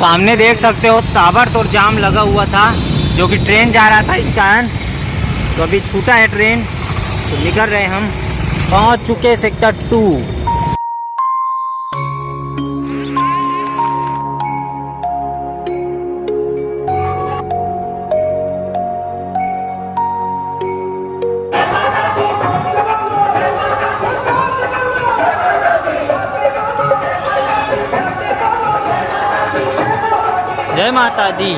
सामने देख सकते हो ताबड़तोड़ जाम लगा हुआ था, जो कि ट्रेन जा रहा था इस कारण। तो अभी छूटा है ट्रेन, तो निकल रहे हम। पहुंच चुके सेक्टर 2। जय माता दी।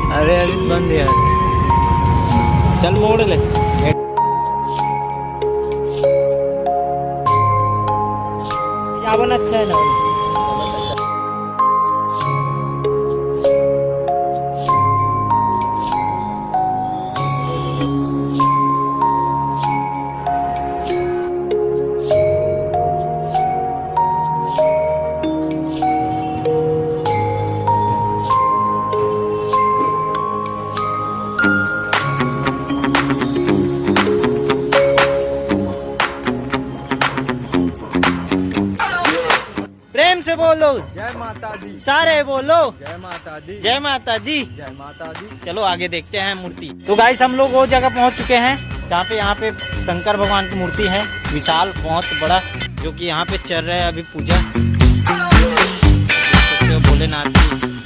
अरे अरे बंद है, चल मोड़ ले। जावन अच्छा है ना। प्रेम से बोलो जय माता दी। सारे बोलो जय माता दी। जय माता दी। जय माता दी। चलो आगे देखते हैं मूर्ति। तो गाइस हम लोग वो जगह पहुंच चुके हैं जहाँ पे यहाँ पे शंकर भगवान की मूर्ति है, विशाल बहुत बड़ा, जो कि यहाँ पे चल रहा है अभी पूजा। भोलेनाथ की